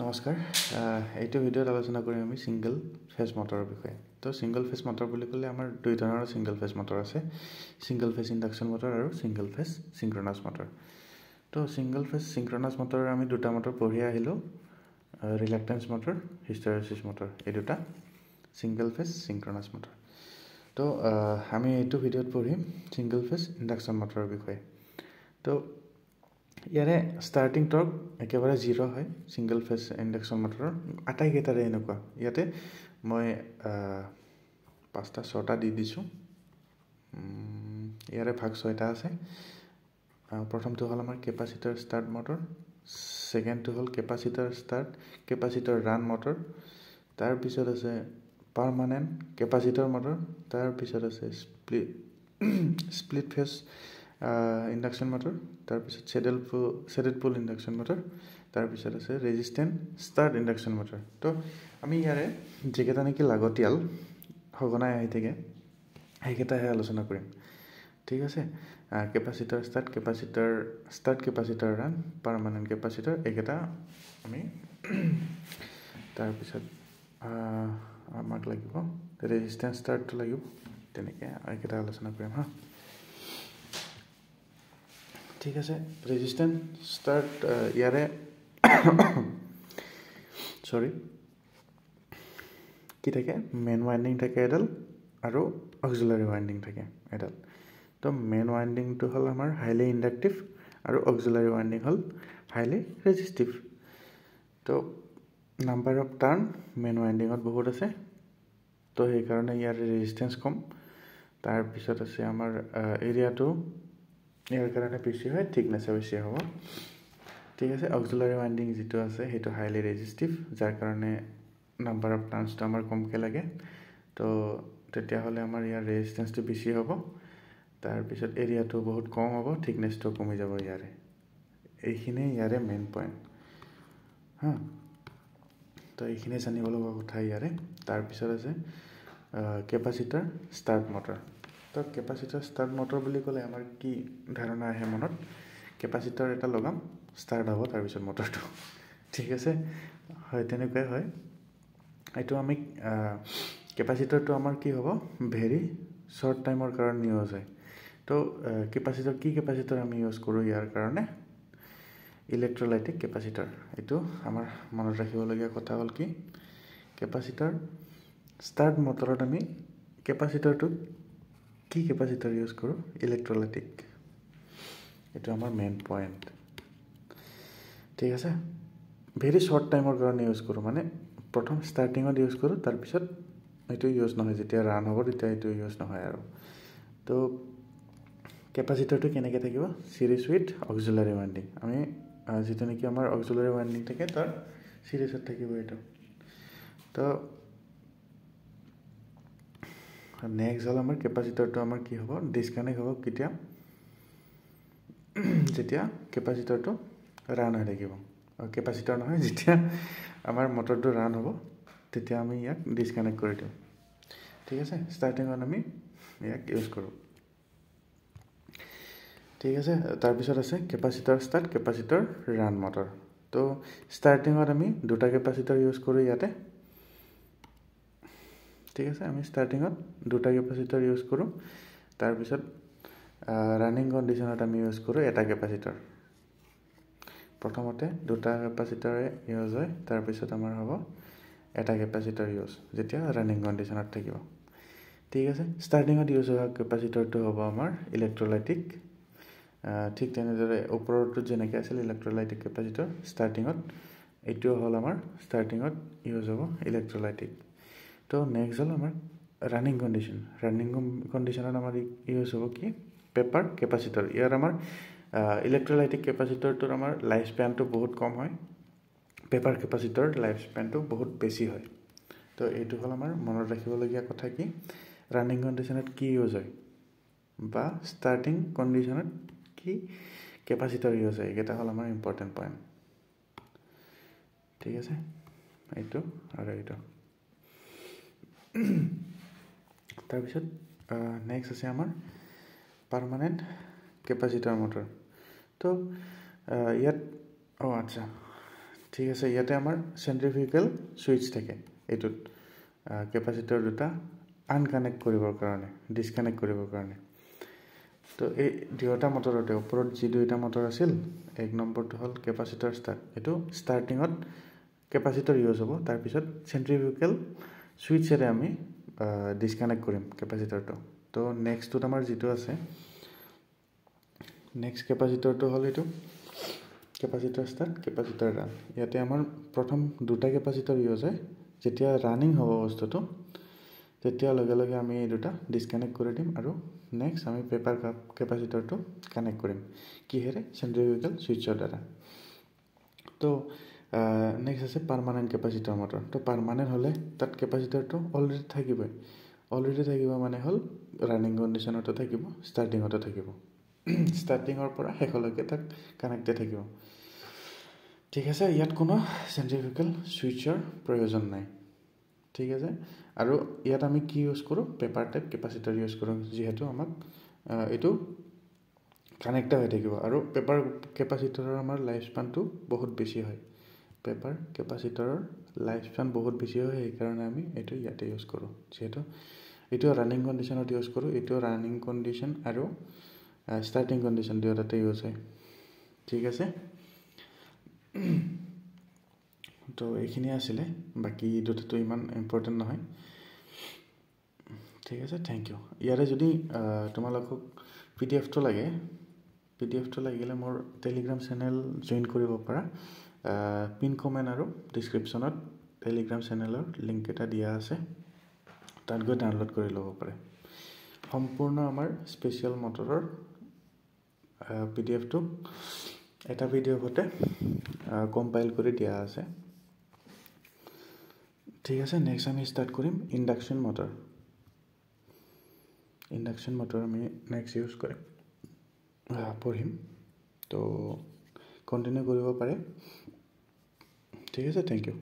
নমস্কাৰ এইটো ভিডিঅ'ত আলোচনা কৰিম আমি সিঙ্গল ফেজ মটৰৰ বিষয়ে তো সিঙ্গল ফেজ মটৰ বুলি ক'লে আমাৰ দুই ধৰণৰ সিঙ্গল ফেজ মটৰ আছে সিঙ্গল ফেজ ইন্ডাকশন মটৰ আৰু সিঙ্গল ফেজ সিঙ্ক্ৰনাছ মটৰ তো সিঙ্গল ফেজ সিঙ্ক্ৰনাছ মটৰৰ আমি দুটা মটৰ পঢ়ি আহিলো ৰিলাক্টেন্স মটৰ হিষ্টেৰেসিস মটৰ এই দুটা সিঙ্গল ফেজ সিঙ্ক্ৰনাছ মটৰ তো আমি এইটো ভিডিঅ'ত পঢ়িম সিঙ্গল ফেজ ইন্ডাকশন মটৰৰ বিষয়ে তো ইয়াৰে স্টাৰ্টিং টৰ্ক একেবাৰে 0 হয় সিঙ্গল ফেজ ইন্ডাকশন মটৰৰ আটাইকেইটাৰে এনেকুৱা ইয়াতে মই পাঁচটা ছটা দি দিছো ইয়াৰে ভাগ 6টা আছে প্ৰথমটো হ'ল আমাৰ কেপাসিটৰ স্টাৰ্ট মটৰ সেকেন্ডটো হ'ল কেপাসিটৰ স্টাৰ্ট কেপাসিটৰ ৰান মটৰ তাৰ পিছত আছে পাৰ্মানেন্ট কেপাসিটৰ মটৰ তাৰ পিছত আছে স্প্লিট ফেজ ইন্ডাকশন মটৰ তাৰ পিছত শেডেড পোল ইন্ডাকশন মটৰ তাৰ পিছত আছে ৰেজিস্ট্যান্ট স্টাৰ্ট ইন্ডাকশন মটৰ তো আমি ইয়াৰে যেকেটা নেকি লাগতিয়াল হগনাই আহি থাকে হেকেটাহে আলোচনা কৰিম ঠিক আছে কেপাসিটৰ স্টাৰ্ট কেপাসিটৰ ৰান পাৰ্মানেন্ট কেপাসিটৰ একেটা আমি তাৰ পিছত আমাক লাগিব ৰেজিস্ট্যান্ট স্টাৰ্ট লাগিব তেনেকে একেটা আলোচনা কৰিম হা ঠিক আছে ৰেজিস্ট্যান্ট স্টাৰ্ট ইয়াৰে সৰি কি থাকে মেইন ওয়াইন্ডিং থাকে এডাল আৰু অক্সিলাৰি ওয়াইন্ডিং থাকে এডাল তো মেইন ওয়াইন্ডিং তো হল আমাৰ হাইলি ইন্ডাকটিভ আৰু অক্সিলাৰি ওয়াইন্ডিং হল হাইলি ৰেজিস্টিভ তো নাম্বাৰ অফ টাৰ্ন মেইন ওয়াইন্ডিংত বহুত আছে তো সেই কাৰণে ইয়াৰ ৰেজিস্ট্যান্স কম তাৰ পিছত আছে আমাৰ এৰিয়াটো ইয়াৰ কাৰণে বেছি হয় থিকনেস বেছি হ'ব ঠিক আছে অক্সিলাৰি ওয়াইন্ডিং যেটো আছে হেটো হাইলি ৰেজিস্টিভ যাৰ কাৰণে নাম্বাৰ অফ টাৰ্নসটো আমাৰ কমকে লাগে তো তেতিয়া হলে আমাৰ ইয়াৰ ৰেজিস্ট্যান্সটো বেছি হ'ব তাৰ পিছত এৰিয়াটো বহুত কম হ'ব থিকনেসটো কমি যাব ইয়াৰে এইখিনি ইয়াৰে মেইন পইণ্ট হা তো এইখিনি জানিব লগা কথা ইয়াৰে তাৰ পিছত আছে কেপাসিটৰ স্টাৰ্ট মটৰ তো কেপাসিটৰ স্টাৰ্ট মটৰ বুলি ক'লে আমাৰ কি ধাৰণা আহে মনত কেপাসিটৰ এটা লগাম স্টাৰ্ট হ'ব তাৰ পিছত মটৰটো ঠিক আছে হয় তেনেকৈ হয় এইটো আমি কেপাসিটৰটো আমাৰ কি হ'ব ভেৰি শৰ্ট টাইমৰ কাৰণে ইউজ হয় তো কেপাসিটৰ আমি ইউজ কৰো ইয়াৰ কাৰণে ইলেক্ট্ৰোলাইটিক কেপাসিটৰ এইটো আমাৰ মনত ৰাখিবলগীয়া কথা হ'ল কি কেপাসিটৰ স্টাৰ্ট মটৰত আমি কেপাসিটৰটো কি কেপাসিটৰ ইউজ কৰো ইলেক্ট্ৰোলাইটিক এটো আমাৰ মেইন পয়েন্ট ঠিক আছে ভেৰি শৰ্ট টাইমৰ কাৰণে ইউজ কৰো মানে প্ৰথম স্টাৰ্টিংত ইউজ কৰো তাৰ পিছত এটো ইউজ নহয় যেতিয়া ৰান হ'ব তেতিয়া এটো ইউজ নহয় আৰু তো কেপাসিটৰটো কেনেকৈ থাকিব সিৰিজ উইথ অক্সিলাৰি ওয়াইন্ডিং আমি যেটো নেকি আমাৰ অক্সিলাৰি ওয়াইন্ডিং থাকে তাৰ সিৰিজত থাকিব এটো তো নেক্সট হল আমাৰ কেপাসিটৰটো আমাৰ কি হ'ব ডিসকানেক্ট হ'ব কিতিয়া যেতিয়া কেপাসিটৰটো ৰান হৈ থাকিব কেপাসিটৰ নহয় যেতিয়া আমাৰ মটৰটো ৰান হ'ব তেতিয়া আমি ইয়াক ডিসকানেক্ট কৰি দিম ঠিক আছে স্টাৰ্টিংত আমি ইয়াক ইউজ কৰো ঠিক আছে তাৰ পিছত আছে কেপাসিটৰ স্টাৰ্ট কেপাসিটৰ ৰান মটৰ তো স্টাৰ্টিংত আমি দুটা কেপাসিটৰ ইউজ কৰো ইয়াতে ঠিক আছে আমি স্টাৰ্টিংত দুটা কেপাসিটৰ ইউজ কৰো তাৰ পিছত ৰানিং কন্ডিশনত আমি ইউজ কৰো এটা কেপাসিটৰ প্ৰথমতে দুটা কেপাসিটৰে ইউজ হয় তাৰ পিছত আমাৰ হ'ব এটা কেপাসিটৰ ইউজ যেতিয়া ৰানিং কন্ডিশনত থাকিব ঠিক আছে স্টাৰ্টিংত ইউজ হোৱা কেপাসিটৰটো হ'ব আমাৰ ইলেক্ট্ৰোলাইটিক ঠিক তেনেদৰে ওপৰটো যেনেকৈ আছিল ইলেক্ট্ৰোলাইটিক কেপাসিটৰ স্টাৰ্টিংত এইটো হ'ল আমাৰ স্টাৰ্টিংত ইউজ হ'ব ইলেক্ট্ৰোলাইটিক তো নেক্সট হল আমাৰ ৰানিং কন্ডিশনত আমাৰ ইউজ হ'ব কি পেপাৰ কেপাসিটৰ ইয়াৰ আমাৰ ইলেক্ট্ৰোলাইটিক কেপাসিটৰটোৰ আমাৰ লাইফ স্প্যানটো বহুত কম হয় পেপাৰ কেপাসিটৰ লাইফ স্প্যানটো বহুত বেছি হয় তো এইটো হল আমাৰ মনত ৰাখিবলগীয়া কথা কি ৰানিং কন্ডিশনত কি ইউজ হয় বা স্টাৰ্টিং কন্ডিশনত কি কেপাসিটৰ ইউজ হয় এটা হল আমাৰ ইম্পৰ্টেন্ট পইণ্ট ঠিক আছে এইটো আৰু এইটো তাৰ পিছত নেক্সট আছে আমাৰ পাৰ্মানেন্ট কেপাসিটৰ মটৰ তো ইয়াত আচ্ছা ঠিক আছে ইয়াতে আমাৰ চেন্ট্ৰিফিউগেল সুইচ থাকে এইটোত কেপাচিটৰ দুটা আনকানেক্ট কৰিবৰ কাৰণে ডিসকানেক্ট কৰিবৰ কাৰণে তো এই দুটা মটৰতে ওপৰত যি দুইটা মটৰ আছিল এক নম্বৰটো হ'ল কেপাচিটৰ স্টাৰ্ট এটো স্টাৰ্টিংত কেপাচিটৰ ইউজ হ'ব তাৰ পিছত চেন্ট্ৰিফিউগেল সুইচেৰে আমি ডিসকানেক্ট কৰিম কেপাচিটৰটো তো নেক্সটটো আমাৰ যেটো আছে নেক্সট কেপাচিটৰটো হ'ল এটো কেপাচিটৰ স্টাৰ্ট কেপাচিটৰ ৰান ইয়াতে আমাৰ প্ৰথম দুটা কেপাচিটৰ ইউজ হয় যেতিয়া ৰানিং হ'ব বস্তুটো তেতিয়া লগে লগে আমি এই দুটা ডিসকানেক্ট কৰি দিম আৰু নেক্সট আমি পেপাৰ কেপাচিটৰটো কানেক্ট কৰিম কিহেৰে চেন্ট্ৰিফিউগেল সুইচৰ দ্বাৰা তো নেক্সট আছে পাৰ্মানেন্ট কেপাচিটৰ মটৰ তো পাৰ্মানেন্ট হলে তাত কেপাচিটৰটো অলৰেডি থাকিব মানে হল ৰানিং কন্ডিশনতে থাকিব স্টাৰ্টিংতে থাকিব স্টাৰ্টিংৰ পৰা শেষলৈকে তাক কানেক্টেড থাকিব ঠিক আছে ইয়াত কোনো চেন্ট্ৰিফিউগেল সুইচৰ প্ৰয়োজন নাই ঠিক আছে আৰু ইয়াত আমি কি ইউজ কৰো পেপাৰ টাইপ কেপাচিটৰ ইউজ কৰো যেহেতু আমাক এটো কানেক্টেড হৈ থাকিব আৰু পেপাৰ কেপাচিটৰৰ আমাৰ লাইফ স্পানটো বহুত বেছি হয় পেপাৰ কেপাচিটৰৰ লাইফ স্পান বহুত বেছি হয় এই কাৰণে আমি এটো ইয়াতে ইউজ কৰো যেহেতু এটো ৰানিং কন্ডিশনত ইউজ কৰো এটো ৰানিং কন্ডিশন আৰু স্টার্টিং কন্ডিশন দুটাতে ইউজ হয় ঠিক আছে তো এইখিনি আছিল বাকি দুটাটো ইমান ইম্পৰ্টেন্ট নহয় ঠিক আছে থ্যাংক ইউ ইয়াৰে যদি তোমালোকক পিডিএফটো লাগিলে মোৰ টেলিগ্ৰাম চেনেল জয়েন কৰিব পাৰা পিন কমেন্ট আৰু ডেসক্ৰিপচনত টেলিগ্ৰাম চেনেলৰ লিংক এটা দিয়া আছে তাত গৈ ডাউনলোড কৰি ল'ব পাৰে সম্পূৰ্ণ আমাৰ স্পেশাল মটৰৰ পিডিএফটো এটা ভিডিঅ হতে কম্পাইল কৰি দিয়া আছে ঠিক আছে নেক্সট আমি স্টাৰ্ট কৰিম ইন্ডাকশন মটৰ আমি নেক্সট ইউজ কৰিম পঢ়িম তো কন্টিনিউ কৰিব পাৰে ঠিক আছে থ্যাংক ইউ